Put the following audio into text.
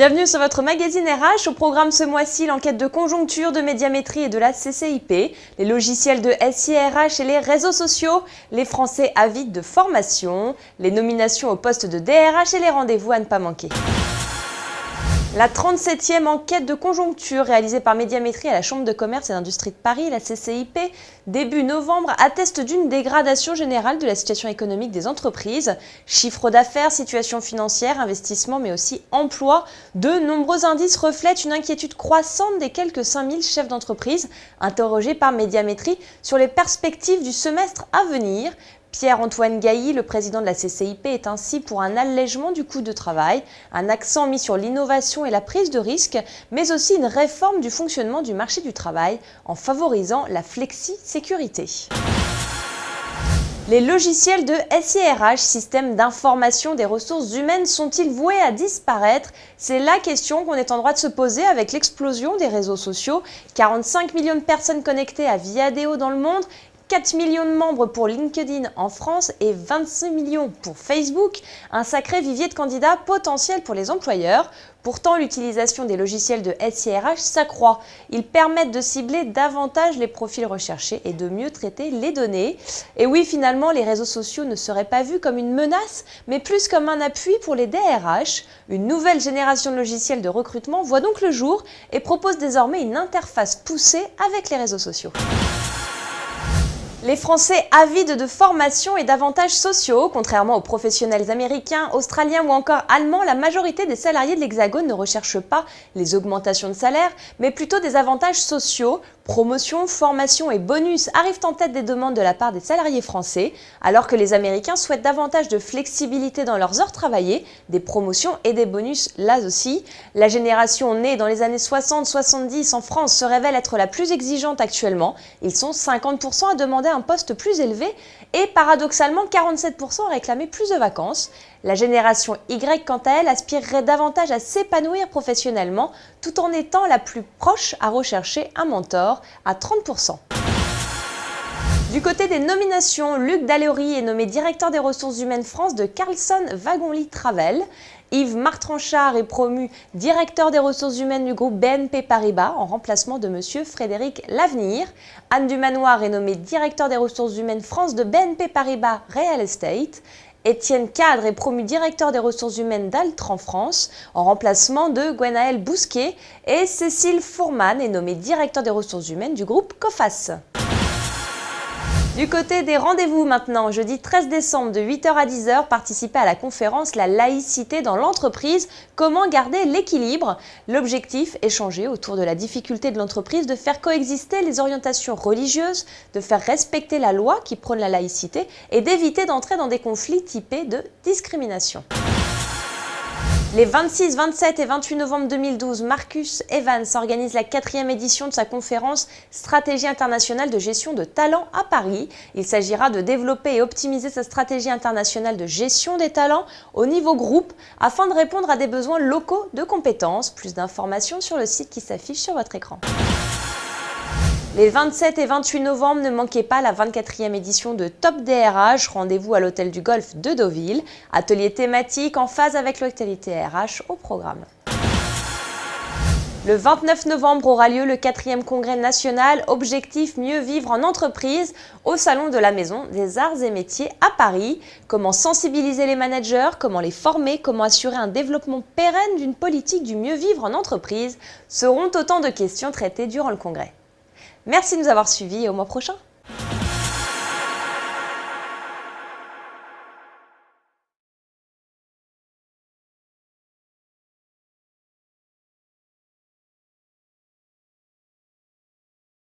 Bienvenue sur votre magazine RH. Au programme ce mois-ci, l'enquête de conjoncture de Médiamétrie et de la CCIP, les logiciels de SIRH et les réseaux sociaux, les Français avides de formation, les nominations au poste de DRH et les rendez-vous à ne pas manquer. La 37e enquête de conjoncture réalisée par Médiamétrie à la Chambre de commerce et d'industrie de Paris, la CCIP, début novembre, atteste d'une dégradation générale de la situation économique des entreprises. Chiffre d'affaires, situation financière, investissement, mais aussi emploi. De nombreux indices reflètent une inquiétude croissante des quelques 5000 chefs d'entreprise interrogés par Médiamétrie sur les perspectives du semestre à venir. Pierre-Antoine Gailly, le président de la CCIP, est ainsi pour un allègement du coût de travail, un accent mis sur l'innovation et la prise de risque, mais aussi une réforme du fonctionnement du marché du travail en favorisant la flexi-sécurité. Les logiciels de SIRH, système d'information des ressources humaines, sont-ils voués à disparaître? C'est la question qu'on est en droit de se poser avec l'explosion des réseaux sociaux. 45 millions de personnes connectées à Viadeo dans le monde, 4 millions de membres pour LinkedIn en France et 26 millions pour Facebook, un sacré vivier de candidats potentiels pour les employeurs. Pourtant, l'utilisation des logiciels de SIRH s'accroît. Ils permettent de cibler davantage les profils recherchés et de mieux traiter les données. Et oui, finalement, les réseaux sociaux ne seraient pas vus comme une menace, mais plus comme un appui pour les DRH. Une nouvelle génération de logiciels de recrutement voit donc le jour et propose désormais une interface poussée avec les réseaux sociaux. Les Français avides de formation et d'avantages sociaux. Contrairement aux professionnels américains, australiens ou encore allemands, la majorité des salariés de l'Hexagone ne recherchent pas les augmentations de salaire, mais plutôt des avantages sociaux. Promotion, formation et bonus arrivent en tête des demandes de la part des salariés français, alors que les Américains souhaitent davantage de flexibilité dans leurs heures travaillées, des promotions et des bonus là aussi. La génération née dans les années 60-70 en France se révèle être la plus exigeante actuellement. Ils sont 50% à demander un poste plus élevé et paradoxalement 47% à réclamer plus de vacances. La génération Y, quant à elle, aspirerait davantage à s'épanouir professionnellement tout en étant la plus proche à rechercher un mentor à 30%. Du côté des nominations, Luc Dallery est nommé directeur des ressources humaines France de Carlson Wagonlit Travel. Yves Martranchard est promu directeur des ressources humaines du groupe BNP Paribas en remplacement de M. Frédéric Lavenir. Anne Dumanoir est nommée directeur des ressources humaines France de BNP Paribas Real Estate. Étienne Cadre est promu directeur des ressources humaines d'Altran France en remplacement de Gwenaël Bousquet et Cécile Fourman est nommée directeur des ressources humaines du groupe Coface. Du côté des rendez-vous maintenant, jeudi 13 décembre de 8h à 10h, participez à la conférence La laïcité dans l'entreprise, comment garder l'équilibre. L'objectif, échanger autour de la difficulté de l'entreprise de faire coexister les orientations religieuses, de faire respecter la loi qui prône la laïcité et d'éviter d'entrer dans des conflits typés de discrimination. Les 26, 27 et 28 novembre 2012, Marcus Evans organise la 4e édition de sa conférence Stratégie internationale de gestion de talents à Paris. Il s'agira de développer et optimiser sa stratégie internationale de gestion des talents au niveau groupe afin de répondre à des besoins locaux de compétences. Plus d'informations sur le site qui s'affiche sur votre écran. Les 27 et 28 novembre, ne manquez pas la 24e édition de Top DRH. Rendez-vous à l'Hôtel du Golfe de Deauville. Atelier thématique en phase avec l'actualité RH au programme. Le 29 novembre aura lieu le 4e congrès national Objectif Mieux Vivre en Entreprise au Salon de la Maison des Arts et Métiers à Paris. Comment sensibiliser les managers, comment les former, comment assurer un développement pérenne d'une politique du mieux vivre en entreprise seront autant de questions traitées durant le congrès. Merci de nous avoir suivis et au mois prochain.